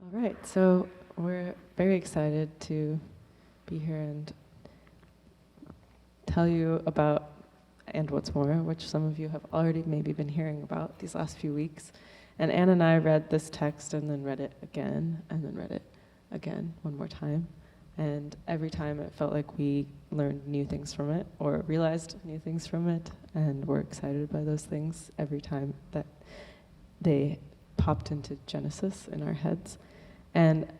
All right, so we're very excited to be here and tell you about And What's More, which some of you have already maybe been hearing about these last few weeks. And Anne and I read this text and then read it again, and then read it again one more time. And every time it felt like we learned new things from it or realized new things from it, and we're excited by those things every time that they popped into Genesis in our heads. And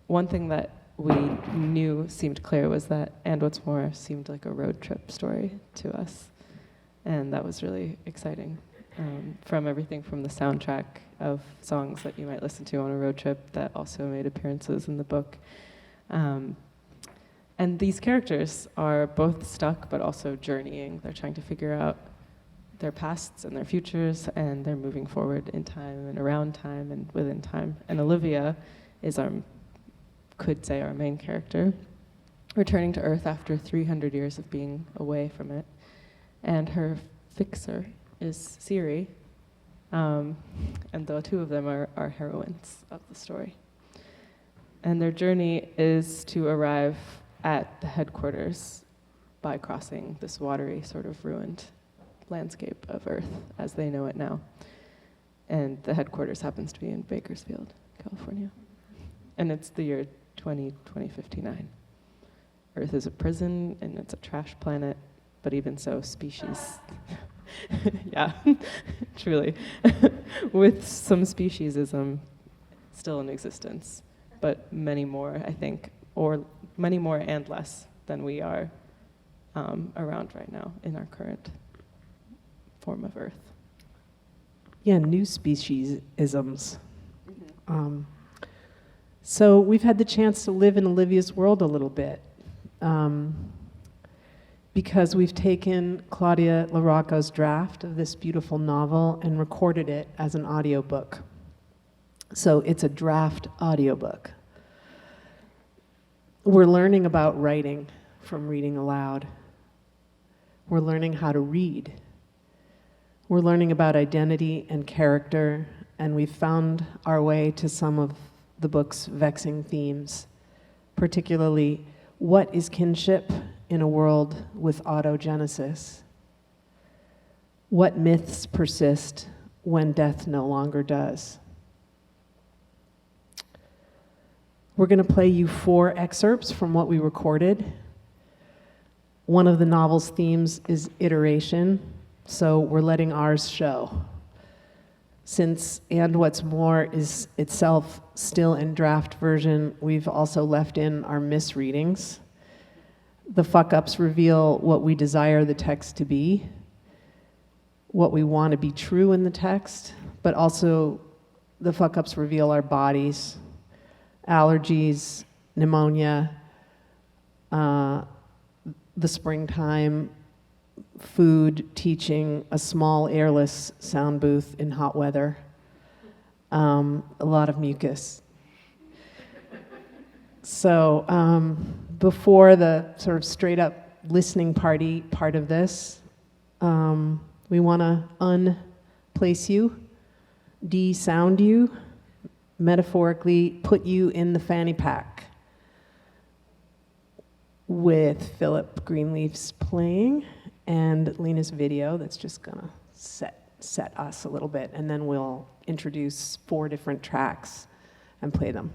one thing that we knew seemed clear was that And What's More seemed like a road trip story to us. And that was really exciting. From everything from the soundtrack of songs that you might listen to on a road trip that also made appearances in the book. And these characters are both stuck but also journeying. They're trying to figure out their pasts and their futures, and they're moving forward in time and around time and within time. And Olivia is could say our main character, returning to Earth after 300 years of being away from it. And her fixer is Siri, and the two of them are heroines of the story. And their journey is to arrive at the headquarters by crossing this watery, sort of ruined landscape of Earth as they know it now. And the headquarters happens to be in Bakersfield, California. And it's the year 2059. Earth is a prison and it's a trash planet, but even so, species, yeah, truly, with some speciesism still in existence, but many more, I think, or many more and less than we are around right now in our current form of Earth. Yeah, new speciesisms. So we've had the chance to live in Olivia's world a little bit. Because we've taken Claudia La Rocco's draft of this beautiful novel and recorded it as an audiobook. So it's a draft audiobook. We're learning about writing from reading aloud. We're learning how to read. We're learning about identity and character, and we've found our way to some of the book's vexing themes, particularly what is kinship in a world with autogenesis? What myths persist when death no longer does? We're going to play you 4 excerpts from what we recorded. One of the novel's themes is iteration, so we're letting ours show. Since And What's More is itself still in draft version, we've also left in our misreadings. The fuck-ups reveal what we desire the text to be, what we want to be true in the text, but also the fuck-ups reveal our bodies, allergies, pneumonia, the springtime, food, teaching, a small airless sound booth in hot weather, a lot of mucus. So before the sort of straight up listening party part of this, we want to unplace you, de-sound you, metaphorically put you in the fanny pack with Phillip Greenlief's playing and Leena's video that's just gonna set us a little bit, and then we'll introduce 4 different tracks and play them.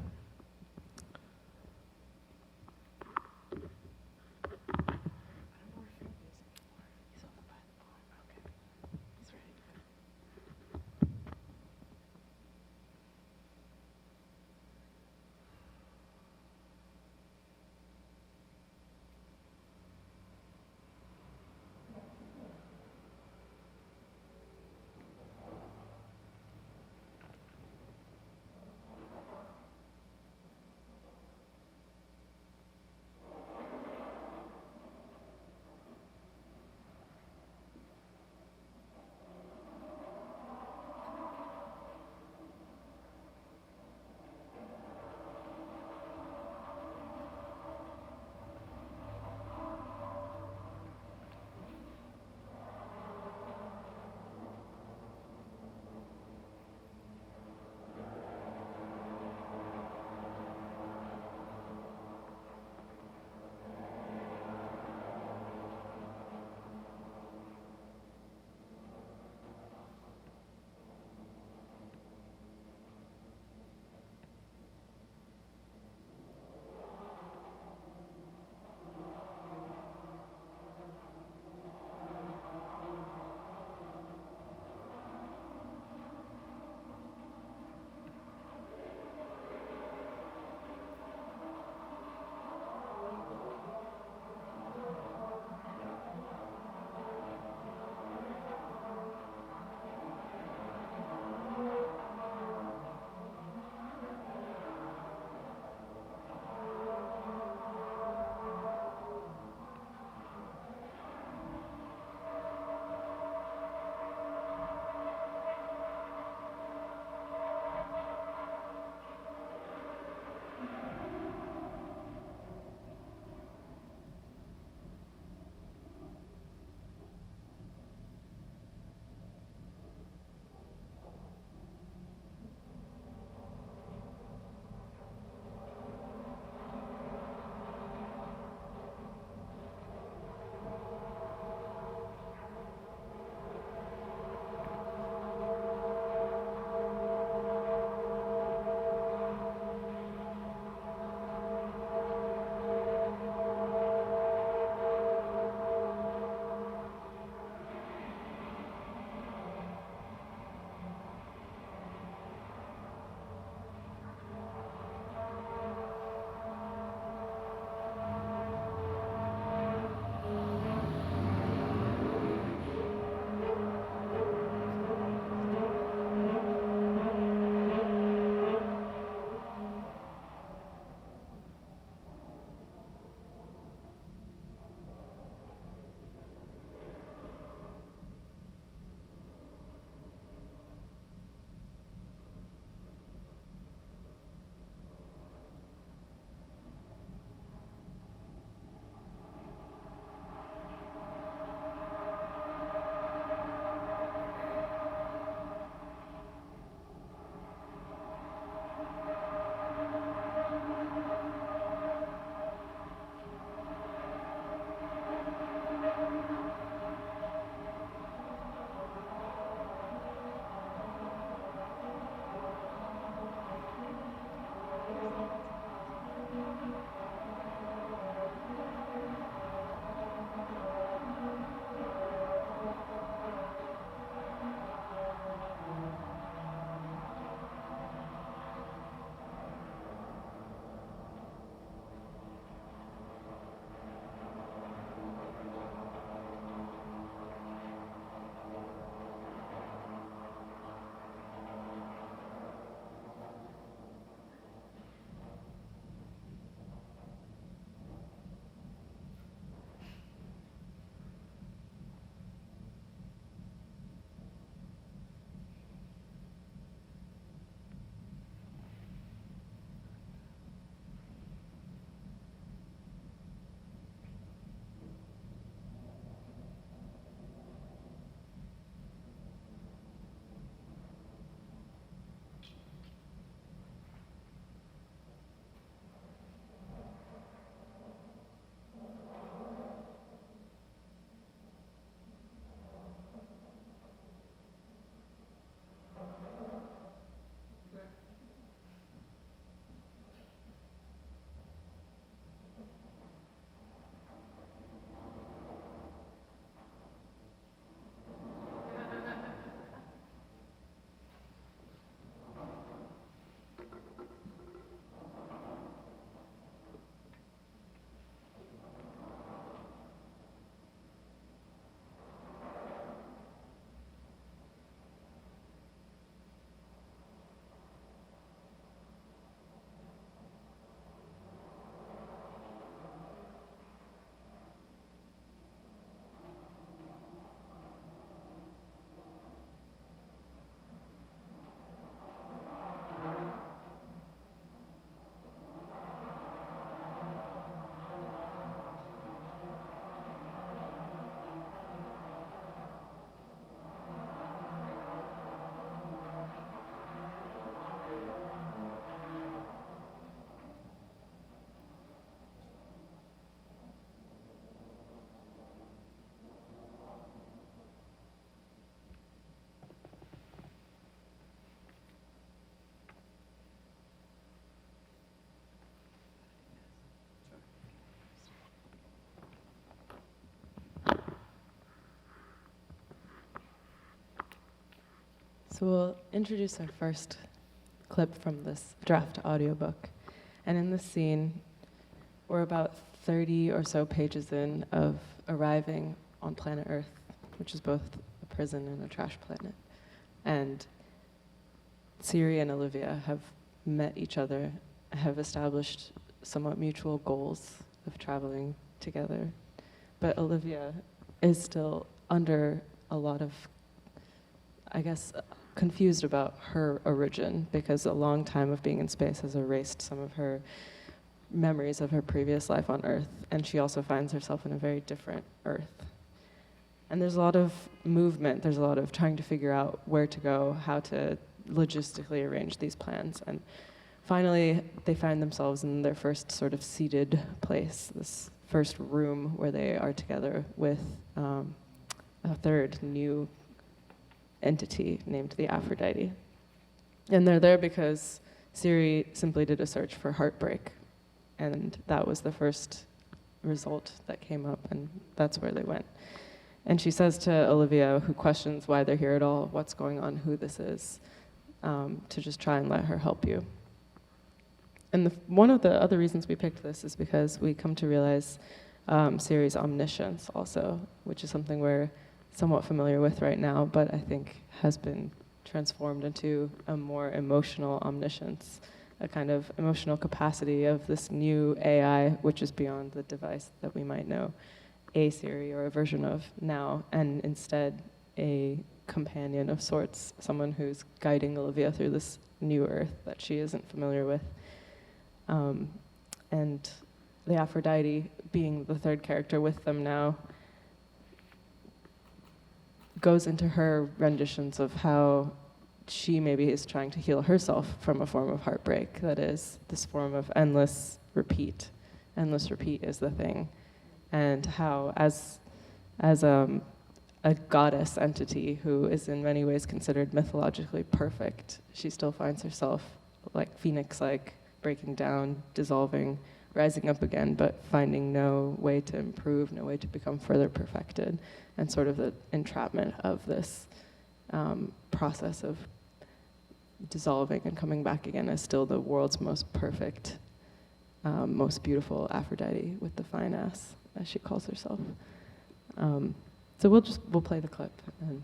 So we'll introduce our first clip from this draft audiobook. And in this scene, we're about 30 or so pages in of arriving on planet Earth, which is both a prison and a trash planet. And Siri and Olivia have met each other, have established somewhat mutual goals of traveling together. But Olivia is still under a lot of, I guess, confused about her origin, because a long time of being in space has erased some of her memories of her previous life on Earth, and she also finds herself in a very different Earth. And there's a lot of movement, there's a lot of trying to figure out where to go, how to logistically arrange these plans, and finally they find themselves in their first sort of seated place, this first room where they are together with a third new entity named the Aphrodite. And they're there because Siri simply did a search for heartbreak, and that was the first result that came up, and that's where they went. And she says to Olivia, who questions why they're here at all, what's going on, who this is, to just try and let her help you. And one of the other reasons we picked this is because we come to realize Siri's omniscience also, which is something we're somewhat familiar with right now, but I think has been transformed into a more emotional omniscience, a kind of emotional capacity of this new AI, which is beyond the device that we might know a Siri or a version of now, and instead a companion of sorts, someone who's guiding Olivia through this new Earth that she isn't familiar with. And the Aphrodite, being the third character with them now, goes into her renditions of how she maybe is trying to heal herself from a form of heartbreak that is this form of endless repeat. Endless repeat is the thing. And how, as a goddess entity who is in many ways considered mythologically perfect, she still finds herself like phoenix-like, breaking down, dissolving, rising up again, but finding no way to improve, no way to become further perfected, and sort of the entrapment of this process of dissolving and coming back again as still the world's most perfect, most beautiful Aphrodite with the fine ass, as she calls herself. So we'll play the clip and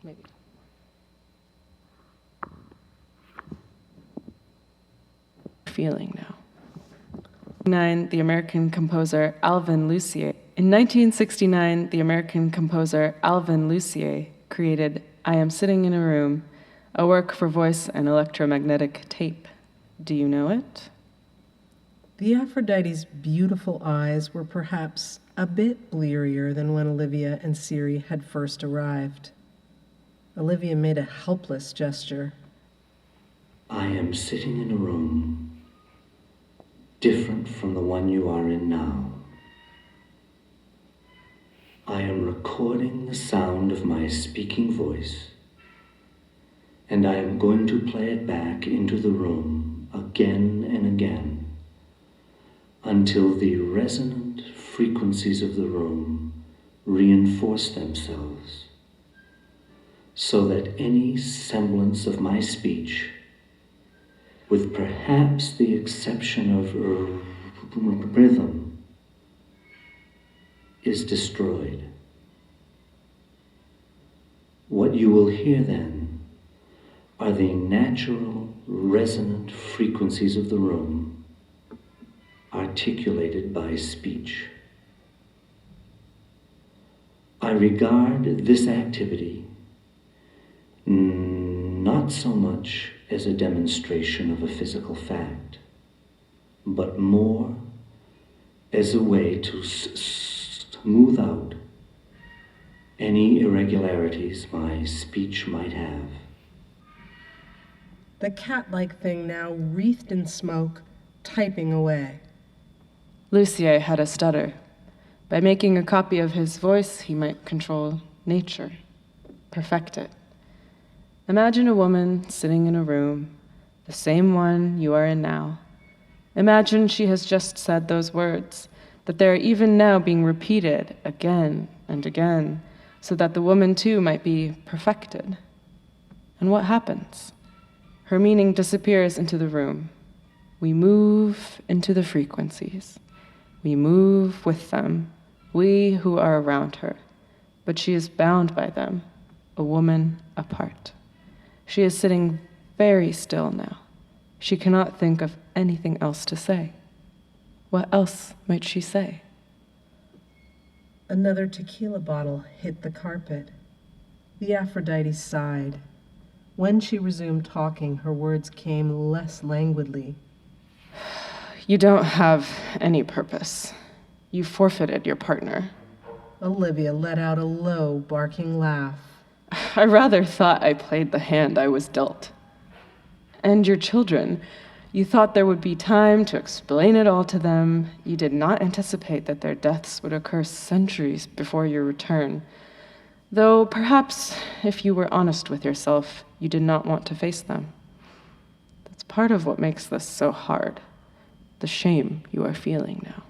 maybe. Feeling now. The American composer Alvin Lucier. In 1969, the American composer Alvin Lucier created I Am Sitting in a Room, a work for voice and electromagnetic tape. Do you know it? The Aphrodite's beautiful eyes were perhaps a bit blearier than when Olivia and Siri had first arrived. Olivia made a helpless gesture. I am sitting in a room different from the one you are in now. I am recording the sound of my speaking voice, and I am going to play it back into the room again and again until the resonant frequencies of the room reinforce themselves, so that any semblance of my speech, with perhaps the exception of rhythm, is destroyed. What you will hear then are the natural resonant frequencies of the room articulated by speech. I regard this activity not so much as a demonstration of a physical fact, but more as a way to smooth out any irregularities my speech might have. The cat-like thing now wreathed in smoke, typing away. Lucier had a stutter. By making a copy of his voice, he might control nature, perfect it. Imagine a woman sitting in a room, the same one you are in now. Imagine she has just said those words, that they are even now being repeated again and again, so that the woman too might be perfected. And what happens? Her meaning disappears into the room. We move into the frequencies. We move with them, we who are around her. But she is bound by them, a woman apart. She is sitting very still now. She cannot think of anything else to say. What else might she say? Another tequila bottle hit the carpet. The Aphrodite sighed. When she resumed talking, her words came less languidly. You don't have any purpose. You forfeited your partner. Olivia let out a low, barking laugh. I rather thought I played the hand I was dealt. And your children, you thought there would be time to explain it all to them. You did not anticipate that their deaths would occur centuries before your return. Though perhaps, if you were honest with yourself, you did not want to face them. That's part of what makes this so hard, the shame you are feeling now.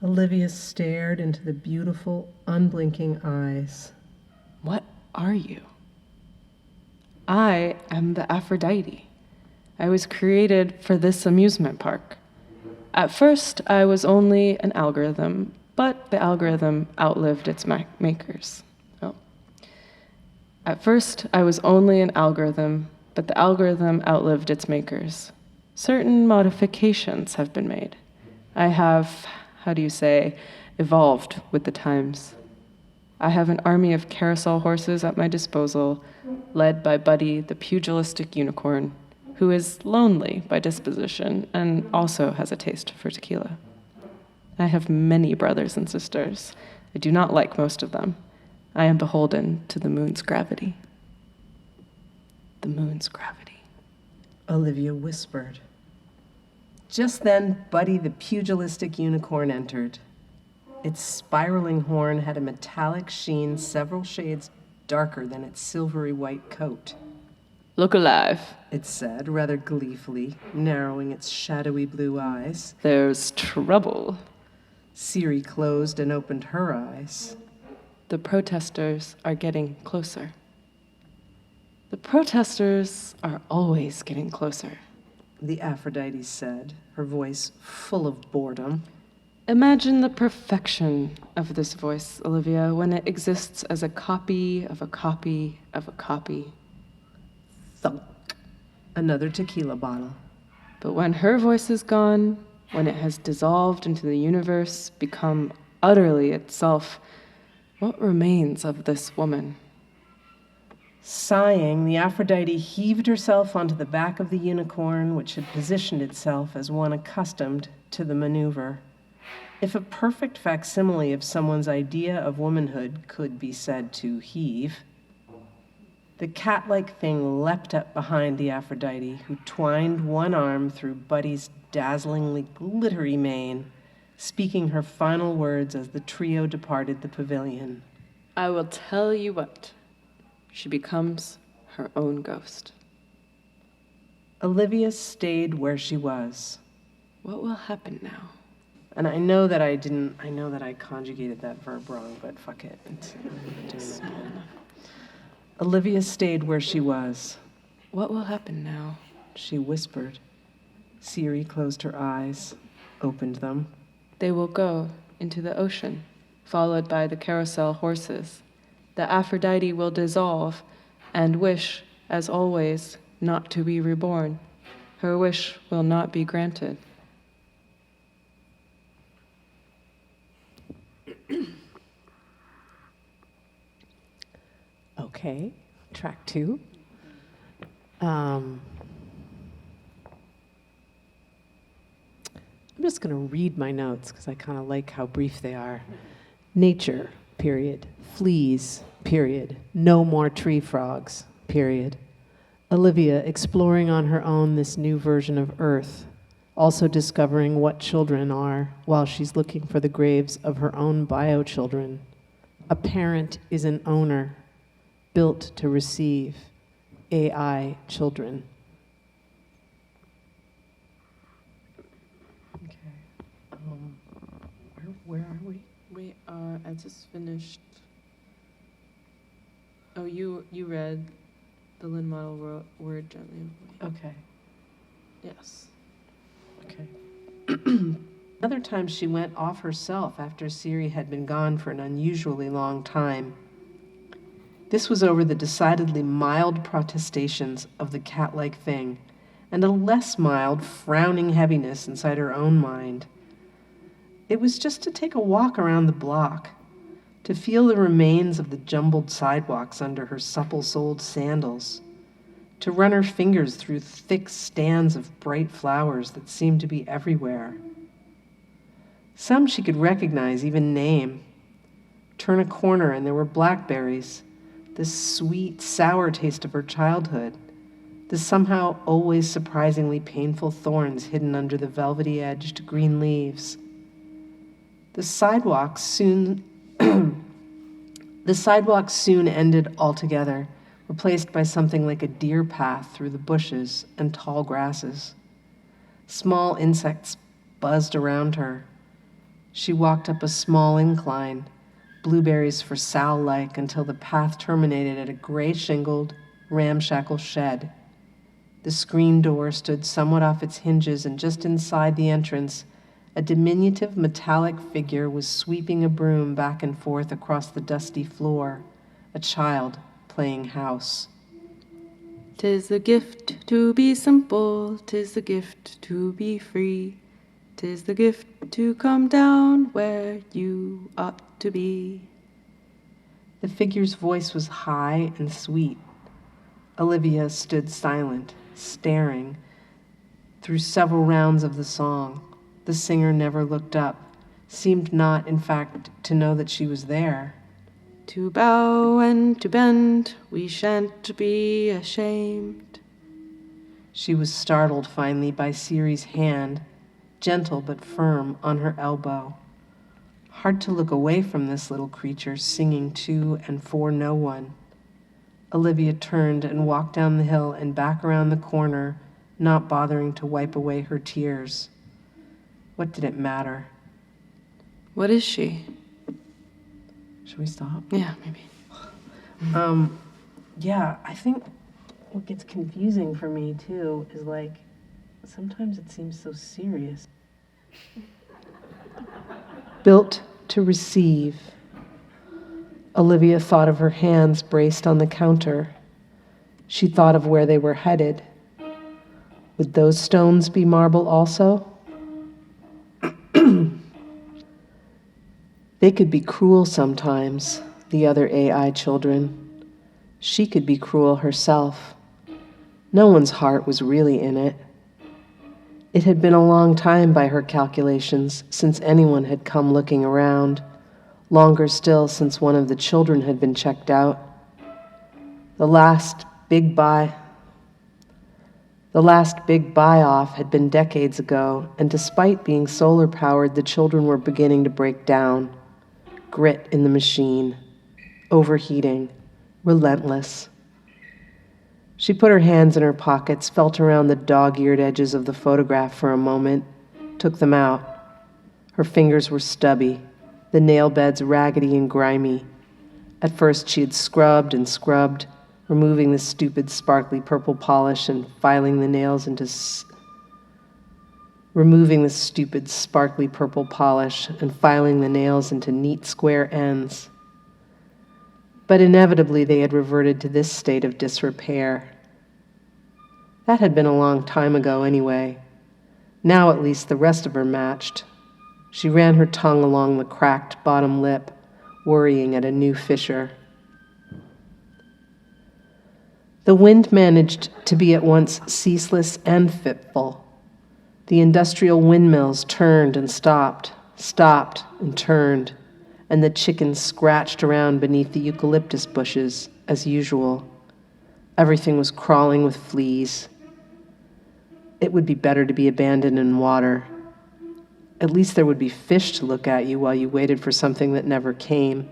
Olivia stared into the beautiful, unblinking eyes. What are you? I am the Aphrodite. I was created for this amusement park. At first, I was only an algorithm, but the algorithm outlived its makers. Oh. At first, I was only an algorithm, but the algorithm outlived its makers. Certain modifications have been made. I have, evolved with the times. I have an army of carousel horses at my disposal, led by Buddy, the pugilistic unicorn, who is lonely by disposition and also has a taste for tequila. I have many brothers and sisters. I do not like most of them. I am beholden to the moon's gravity. The moon's gravity. Olivia whispered. Just then, Buddy the pugilistic unicorn entered. Its spiraling horn had a metallic sheen several shades darker than its silvery white coat. Look alive. It said, rather gleefully, narrowing its shadowy blue eyes. There's trouble. Siri closed and opened her eyes. The protesters are getting closer. The protesters are always getting closer. The Aphrodite said, her voice full of boredom. Imagine the perfection of this voice, Olivia, when it exists as a copy of a copy of a copy. Thunk. Another tequila bottle. But when her voice is gone, when it has dissolved into the universe, become utterly itself, what remains of this woman? Sighing, the Aphrodite heaved herself onto the back of the unicorn, which had positioned itself as one accustomed to the maneuver. If a perfect facsimile of someone's idea of womanhood could be said to heave, the cat-like thing leapt up behind the Aphrodite, who twined one arm through Buddy's dazzlingly glittery mane, speaking her final words as the trio departed the pavilion. I will tell you what. She becomes her own ghost. Olivia stayed where she was. What will happen now? And I know that I conjugated that verb wrong, but fuck it. I'm doing it. Olivia stayed where she was. What will happen now? She whispered. Siri closed her eyes, opened them. They will go into the ocean, followed by the carousel horses. The Aphrodite will dissolve and wish, as always, not to be reborn. Her wish will not be granted. Okay, track 2. I'm just going to read my notes because I kind of like how brief they are. Nature, period. Fleas, period. No more tree frogs, period. Olivia exploring on her own this new version of Earth, also discovering what children are while she's looking for the graves of her own bio-children. A parent is an owner, built to receive AI children. Okay. Where are we? We are, I just finished. Oh, you read The Lynn model word gently. Okay. Yes. Okay. Another time she went off herself after Siri had been gone for an unusually long time. This was over the decidedly mild protestations of the cat-like thing, and a less mild, frowning heaviness inside her own mind. It was just to take a walk around the block, to feel the remains of the jumbled sidewalks under her supple-soled sandals, to run her fingers through thick stands of bright flowers that seemed to be everywhere. Some she could recognize, even name. Turn a corner and there were blackberries, the sweet, sour taste of her childhood, the somehow always surprisingly painful thorns hidden under the velvety-edged green leaves. The sidewalks soon ended altogether, replaced by something like a deer path through the bushes and tall grasses. Small insects buzzed around her. She walked up a small incline, blueberries for Sal-like, until the path terminated at a gray-shingled, ramshackle shed. The screen door stood somewhat off its hinges, and just inside the entrance, a diminutive metallic figure was sweeping a broom back and forth across the dusty floor, a child playing house. 'Tis the gift to be simple, 'tis the gift to be free, 'tis the gift to come down where you ought to be. The figure's voice was high and sweet. Olivia stood silent, staring. Through several rounds of the song, the singer never looked up, seemed not, in fact, to know that she was there. To bow and to bend, we shan't be ashamed. She was startled finally by Siri's hand, gentle but firm, on her elbow. Hard to look away from this little creature singing to and for no one. Olivia turned and walked down the hill and back around the corner, not bothering to wipe away her tears. What did it matter? What is she? Should we stop? Yeah, maybe. Yeah, I think what gets confusing for me too is like, sometimes it seems so serious. Built to receive. Olivia thought of her hands braced on the counter. She thought of where they were headed. Would those stones be marble also? They could be cruel sometimes, the other AI children. She could be cruel herself. No one's heart was really in it. It had been a long time by her calculations since anyone had come looking around, longer still since one of the children had been checked out. The last big buy-off had been decades ago, and despite being solar-powered, the children were beginning to break down. Grit in the machine, overheating, relentless. She put her hands in her pockets, felt around the dog-eared edges of the photograph for a moment, took them out. Her fingers were stubby, the nail beds raggedy and grimy. At first she had scrubbed and scrubbed, removing the stupid sparkly purple polish and filing the nails into neat square ends. But inevitably they had reverted to this state of disrepair. That had been a long time ago anyway. Now at least the rest of her matched. She ran her tongue along the cracked bottom lip, worrying at a new fissure. The wind managed to be at once ceaseless and fitful. The industrial windmills turned and stopped and turned, and the chickens scratched around beneath the eucalyptus bushes, as usual. Everything was crawling with fleas. It would be better to be abandoned in water. At least there would be fish to look at you while you waited for something that never came.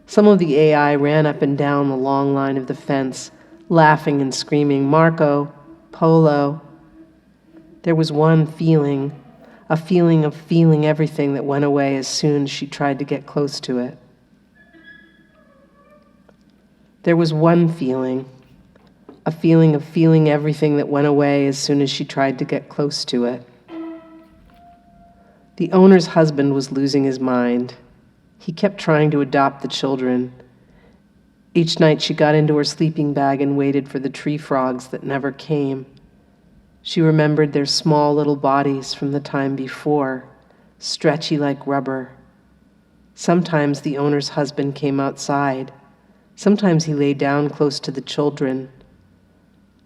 Some of the AI ran up and down the long line of the fence, laughing and screaming, "Marco, Polo." There was one feeling, a feeling of feeling everything that went away as soon as she tried to get close to it. There was one feeling, a feeling of feeling everything that went away as soon as she tried to get close to it. The owner's husband was losing his mind. He kept trying to adopt the children. Each night she got into her sleeping bag and waited for the tree frogs that never came. She remembered their small little bodies from the time before, stretchy like rubber. Sometimes the owner's husband came outside. Sometimes he lay down close to the children.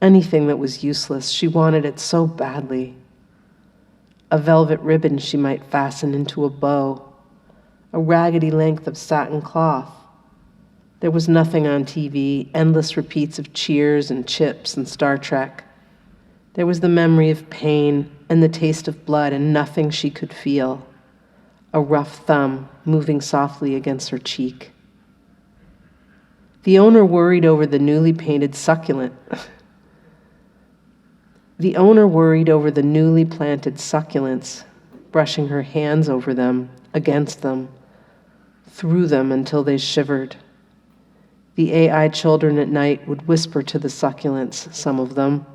Anything that was useless, she wanted it so badly. A velvet ribbon she might fasten into a bow, a raggedy length of satin cloth. There was nothing on TV, endless repeats of Cheers and Chips and Star Trek. There was the memory of pain and the taste of blood and nothing she could feel. A rough thumb moving softly against her cheek. The owner worried over the newly painted succulent. The owner worried over the newly planted succulents, brushing her hands over them, against them, through them until they shivered. The AI children at night would whisper to the succulents, some of them,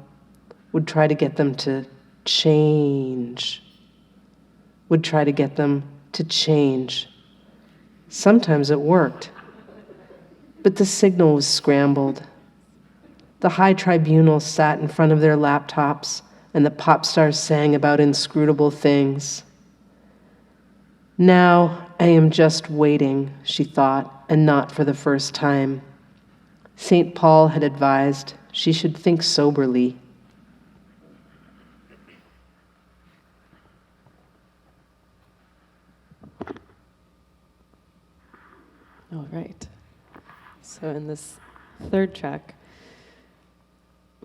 would try to get them to change, would try to get them to change. Sometimes it worked, but the signal was scrambled. The high tribunals sat in front of their laptops, and the pop stars sang about inscrutable things. Now I am just waiting, she thought, and not for the first time. St. Paul had advised she should think soberly. All right. So in this third track,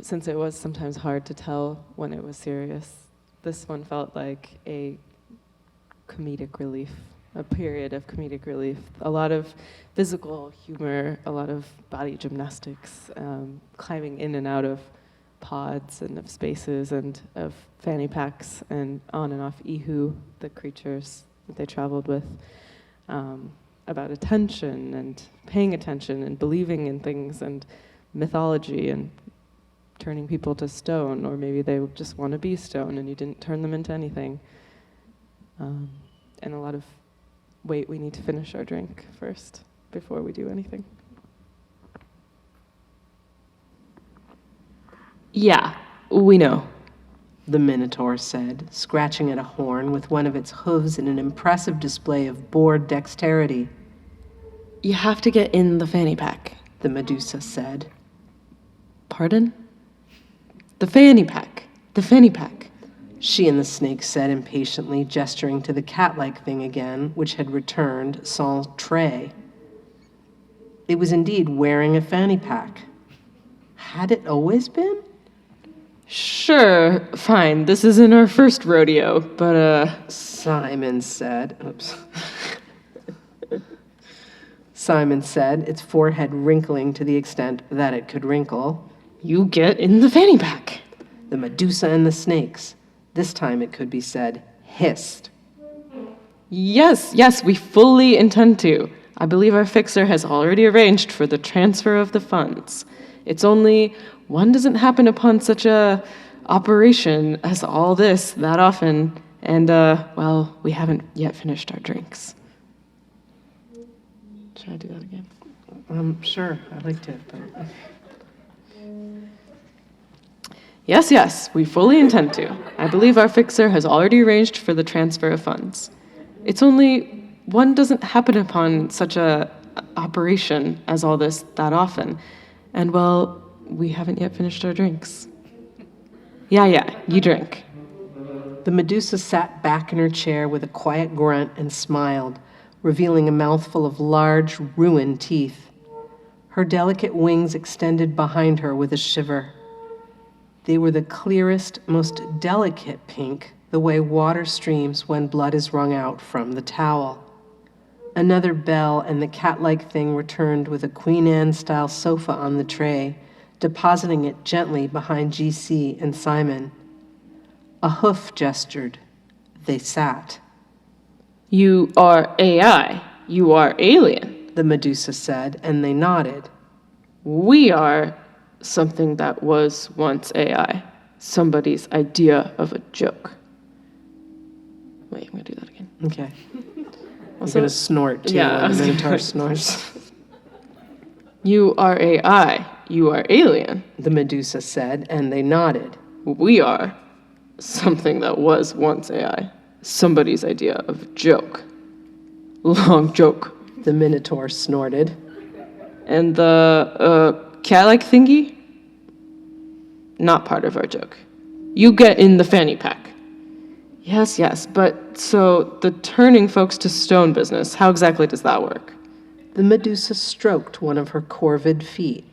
since it was sometimes hard to tell when it was serious, this one felt like a comedic relief, a period of comedic relief. A lot of physical humor, a lot of body gymnastics, climbing in and out of pods and of spaces and of fanny packs and on and off Ihu, the creatures that they traveled with. About attention and paying attention and believing in things and mythology and turning people to stone, or maybe they just want to be stone and you didn't turn them into anything. And a lot of, wait, we need to finish our drink first before we do anything. Yeah, we know, the Minotaur said, scratching at a horn with one of its hooves in an impressive display of bored dexterity. You have to get in the fanny pack, The Medusa said. Pardon? The fanny pack. The fanny pack. She and the snake said impatiently, gesturing to the cat-like thing again, which had returned sans trait. It was indeed wearing a fanny pack. Had it always been? Sure, fine. This isn't our first rodeo, but, Simon said. Oops. Simon said, its forehead wrinkling to the extent that it could wrinkle. You get in the fanny pack. The Medusa and the snakes, this time it could be said, hissed. Yes, we fully intend to. I believe our fixer has already arranged for the transfer of the funds. It's only one doesn't happen upon such a operation as all this that often, and, well, we haven't yet finished our drinks. Should I do that again? Sure, I'd like to, but... Yes, we fully intend to. I believe our fixer has already arranged for the transfer of funds. It's only one doesn't happen upon such a operation as all this that often, and, well, we haven't yet finished our drinks. Yeah, you drink. The Medusa sat back in her chair with a quiet grunt and smiled, revealing a mouthful of large, ruined teeth. Her delicate wings extended behind her with a shiver. They were the clearest, most delicate pink, the way water streams when blood is wrung out from the towel. Another bell, and the cat-like thing returned with a Queen Anne-style sofa on the tray, depositing it gently behind GC and Simon. A hoof gestured. They sat. You are AI. You are alien. The Medusa said, and they nodded. We are something that was once AI, somebody's idea of a joke. Wait, I'm gonna do that again. Okay. Also- You're gonna snort too Yeah, I when was the gonna- Minotaur snorts. You are AI, you are alien. The Medusa said, and they nodded. We are something that was once AI, somebody's idea of a joke. Long joke. The Minotaur snorted. And the cat-like thingy? Not part of our joke. You get in the fanny pack. Yes, but so the turning folks to stone business, how exactly does that work? The Medusa stroked one of her corvid feet.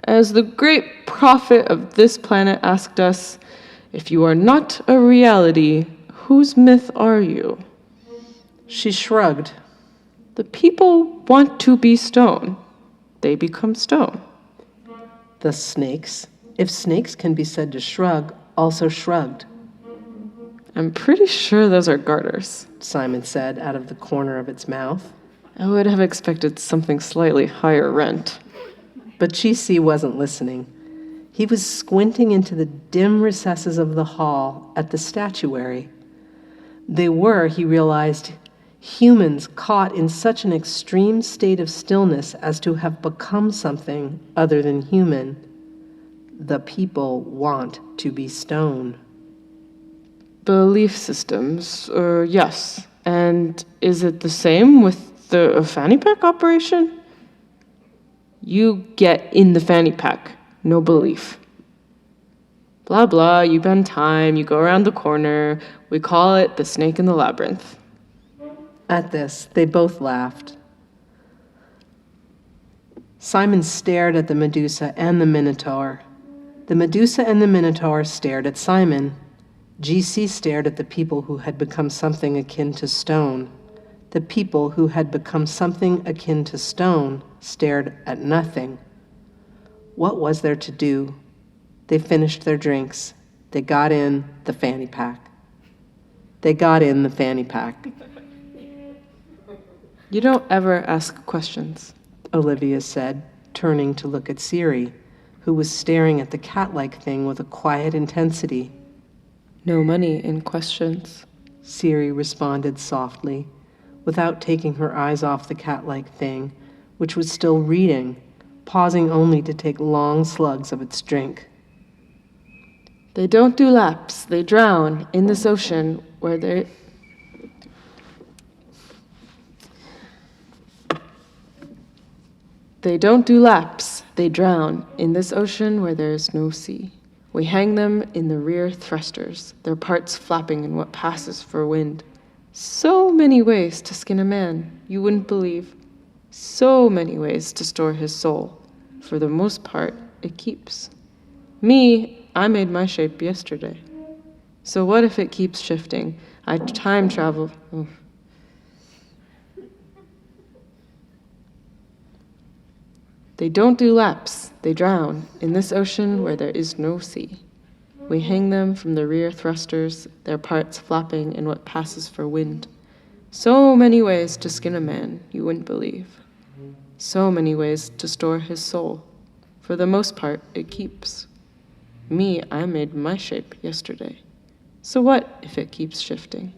As the great prophet of this planet asked us, if you are not a reality, whose myth are you? She shrugged. The people want to be stone. They become stone. The snakes, if snakes can be said to shrug, also shrugged, I'm pretty sure those are garters. Simon said out of the corner of its mouth. I would have expected something slightly higher rent. But Chi-Si wasn't listening. He was squinting into the dim recesses of the hall at the statuary. They were, he realized, humans caught in such an extreme state of stillness as to have become something other than human. The people want to be stone. Belief systems, yes. And is it the same with the fanny pack operation? You get in the fanny pack, no belief. Blah, blah, you bend time, you go around the corner. We call it the snake in the labyrinth. At this, they both laughed. Simon stared at the Medusa and the Minotaur. The Medusa and the Minotaur stared at Simon. GC stared at the people who had become something akin to stone. The people who had become something akin to stone stared at nothing. What was there to do? They finished their drinks. They got in the fanny pack. They got in the fanny pack. You don't ever ask questions. Olivia said, turning to look at Siri, who was staring at the cat-like thing with a quiet intensity. No money in questions. Siri responded softly, without taking her eyes off the cat-like thing, which was still reading, pausing only to take long slugs of its drink. They don't do laps. They drown in this ocean where they... They don't do laps. They drown in this ocean where there is no sea. We hang them in the rear thrusters, their parts flapping in what passes for wind. So many ways to skin a man, you wouldn't believe. So many ways to store his soul. For the most part, it keeps. Me, I made my shape yesterday. So what if it keeps shifting? I time travel. Oh. They don't do laps. They drown in this ocean where there is no sea. We hang them from the rear thrusters, their parts flapping in what passes for wind. So many ways to skin a man, you wouldn't believe. So many ways to store his soul. For the most part, it keeps. Me, I made my shape yesterday. So what if it keeps shifting?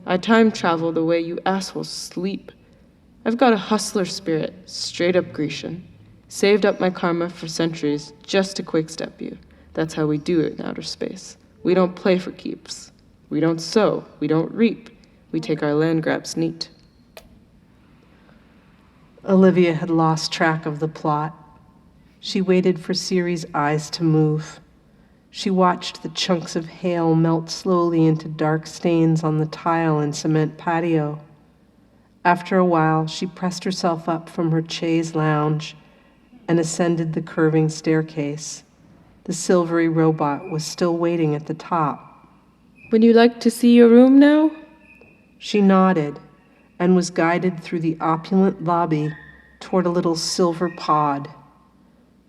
I time travel the way you assholes sleep. I've got a hustler spirit, straight up Grecian. Saved up my karma for centuries just to quick-step you. That's how we do it in outer space. We don't play for keeps. We don't sow. We don't reap. We take our land grabs neat. Olivia had lost track of the plot. She waited for Siri's eyes to move. She watched the chunks of hail melt slowly into dark stains on the tile and cement patio. After a while, she pressed herself up from her chaise lounge and ascended the curving staircase. The silvery robot was still waiting at the top. Would you like to see your room now? She nodded and was guided through the opulent lobby toward a little silver pod,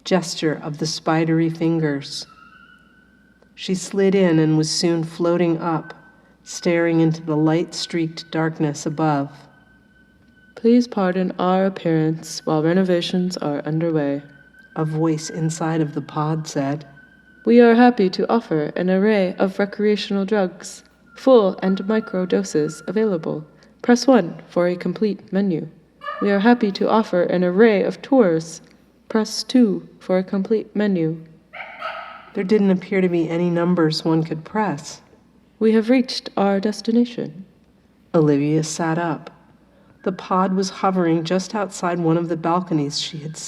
gesture of the spidery fingers. She slid in and was soon floating up, staring into the light-streaked darkness above. Please pardon our appearance while renovations are underway. a voice inside of the pod said. We are happy to offer an array of recreational drugs, full and micro doses available. Press 1 for a complete menu. We are happy to offer an array of tours. Press 2 for a complete menu. There didn't appear to be any numbers one could press. We have reached our destination. Olivia sat up. The pod was hovering just outside one of the balconies she had...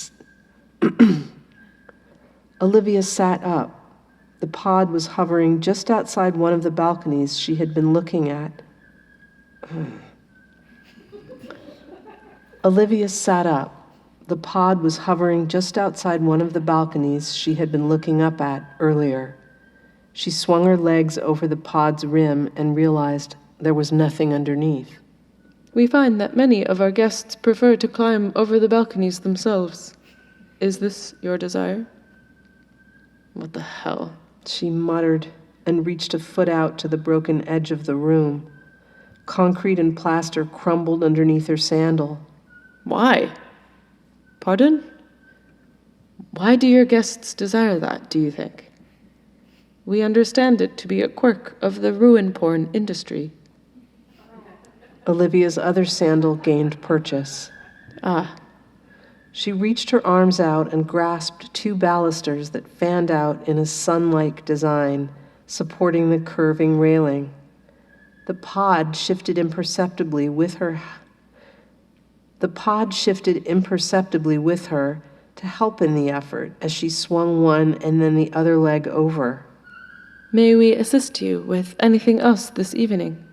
Olivia sat up. The pod was hovering just outside one of the balconies she had been looking at. Olivia sat up. The pod was hovering just outside one of the balconies she had been looking up at earlier. She swung her legs over the pod's rim and realized there was nothing underneath. We find that many of our guests prefer to climb over the balconies themselves. Is this your desire? What the hell? She muttered and reached a foot out to the broken edge of the room. Concrete and plaster crumbled underneath her sandal. Why? Pardon? Why do your guests desire that, do you think? We understand it to be a quirk of the ruin porn industry. Olivia's other sandal gained purchase. Ah. She reached her arms out and grasped 2 balusters that fanned out in a sun-like design, supporting the curving railing. The pod shifted imperceptibly with her to help in the effort as she swung one and then the other leg over. May we assist you with anything else this evening?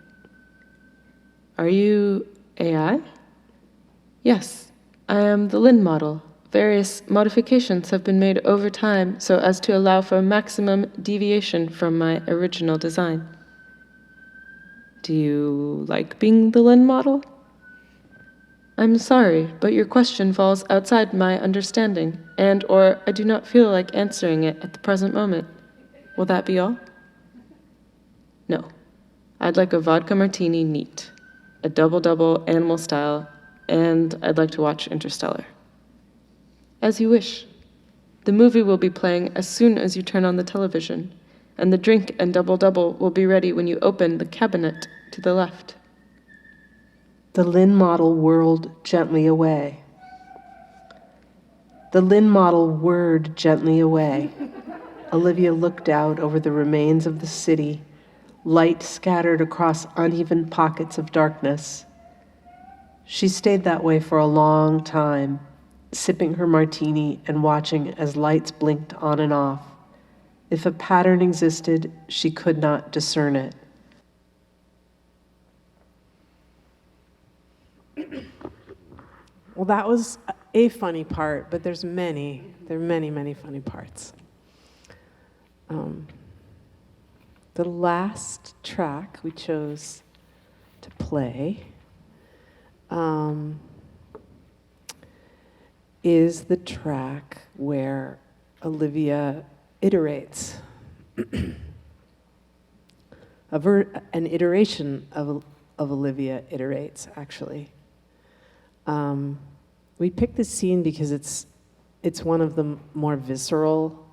Are you AI? Yes, I am the Lin model. Various modifications have been made over time so as to allow for maximum deviation from my original design. Do you like being the Lin model? I'm sorry, but your question falls outside my understanding, or I do not feel like answering it at the present moment. Will that be all? No. I'd like a vodka martini neat, a double-double animal style, and I'd like to watch Interstellar. As you wish. The movie will be playing as soon as you turn on the television, and the drink and double-double will be ready when you open the cabinet to the left. The Lin model whirled gently away. The Lin model whirred gently away. Olivia looked out over the remains of the city, light scattered across uneven pockets of darkness. She stayed that way for a long time, sipping her martini and watching as lights blinked on and off. If a pattern existed, she could not discern it. Well, that was a funny part, but there are many, many funny parts. The last track we chose to play is the track where Olivia iterates. An iteration of Olivia iterates, actually. We picked this scene because it's one of the more visceral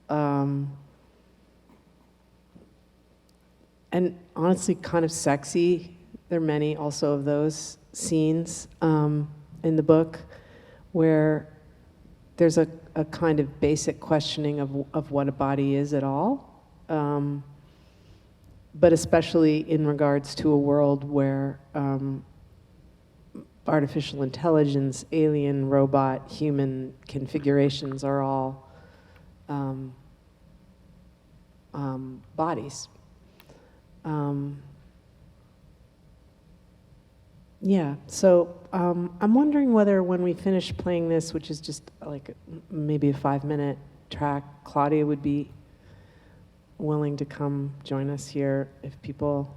and honestly kind of sexy. There are many also of those scenes in the book where there's a kind of basic questioning of what a body is at all, but especially in regards to a world where artificial intelligence, alien, robot, human configurations are all bodies. So I'm wondering whether when we finish playing this, which is just like maybe a 5-minute track, Claudia would be willing to come join us here if people...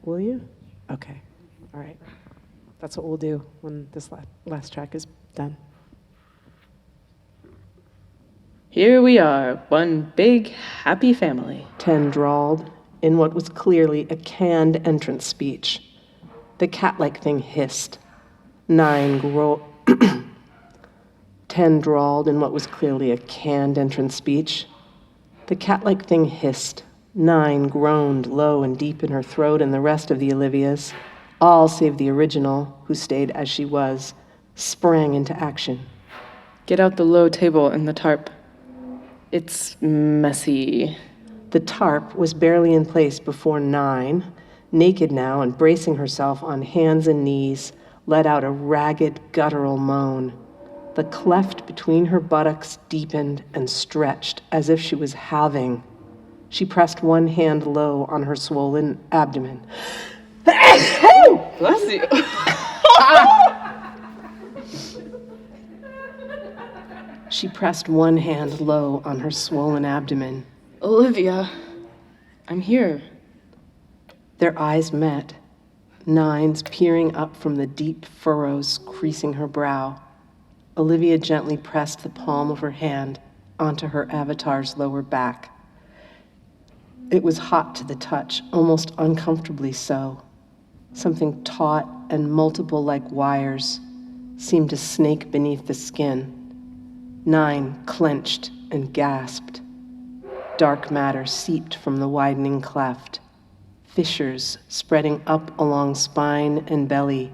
will you? Okay. All right. That's what we'll do when this last track is done. Here we are, one big, happy family. Ten drawled in what was clearly a canned entrance speech. The cat-like thing hissed. 9 10 drawled in what was clearly a canned entrance speech. The cat-like thing hissed. 9 groaned low and deep in her throat, and the rest of the Olivias, all save the original, who stayed as she was, sprang into action. Get out the low table and the tarp. It's messy. The tarp was barely in place before 9, naked now and bracing herself on hands and knees, let out a ragged, guttural moan. The cleft between her buttocks deepened and stretched as if she was halving. She pressed one hand low on her swollen abdomen. Bless you. She pressed one hand low on her swollen abdomen. Olivia, I'm here. Their eyes met, 9's peering up from the deep furrows creasing her brow. Olivia gently pressed the palm of her hand onto her avatar's lower back. It was hot to the touch, almost uncomfortably so. Something taut and multiple like wires seemed to snake beneath the skin. 9 clenched and gasped. Dark matter seeped from the widening cleft. Fissures spreading up along spine and belly,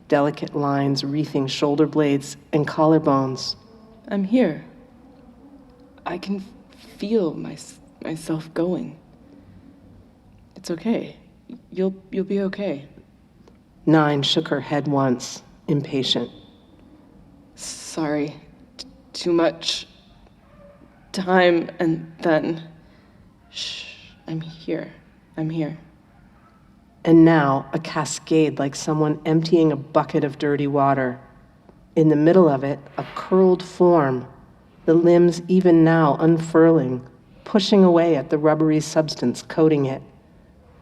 delicate lines wreathing shoulder blades and collarbones. I'm here. I can feel myself going. It's okay. You'll be okay. 9 shook her head once, impatient. Sorry. Too much time and then... Shh. I'm here. I'm here. And now a cascade like someone emptying a bucket of dirty water. In the middle of it, a curled form, the limbs even now unfurling, pushing away at the rubbery substance coating it,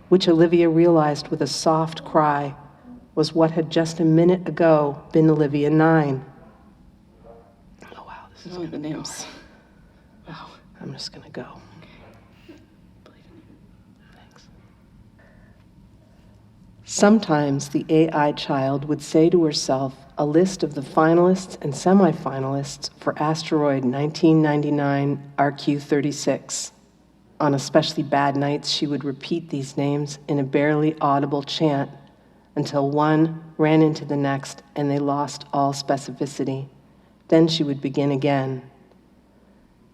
which Olivia realized with a soft cry was what had just a minute ago been Olivia 9. Oh, wow, this is the names. Wow. I'm just gonna go. Sometimes the AI child would say to herself a list of the finalists and semifinalists for asteroid 1999 RQ-36. On especially bad nights, she would repeat these names in a barely audible chant until one ran into the next and they lost all specificity. Then she would begin again.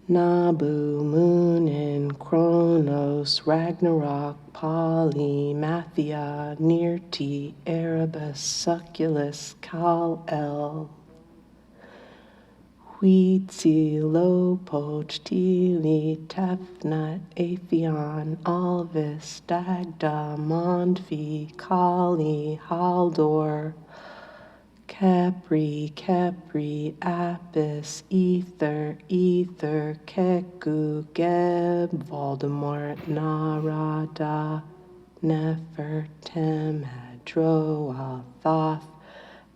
Nabu, Moonin, Kronos, Ragnarok, Polymathia, Nirti, Erebus, Succulus, Kal-El, Huitzi, Lopoch, Tili, Tefnut, Atheon, Alvis, Dagda, Mondvi, Kali, Haldor, Capri, Apis, Ether, Keku, Geb, Voldemort, Narada, Nefer, Hadro, Althoth,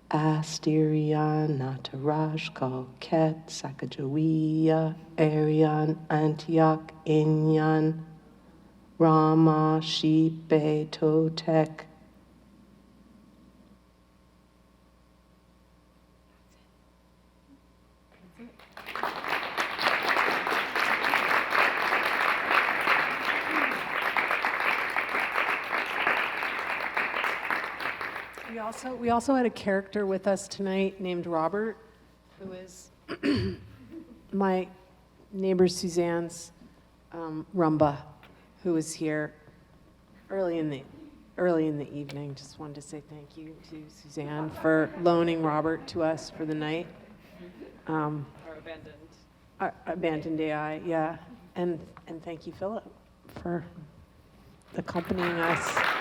Asterion, Nataraj, Koket, Sacagawea, Arion, Antioch, Inyan, Rama, Shipe, Totec. We also had a character with us tonight named Robert, who is my neighbor Suzanne's rumba, who was here early in the evening. Just wanted to say thank you to Suzanne for loaning Robert to us for the night. Our Abandoned AI, yeah. And thank you, Phillip, for accompanying us.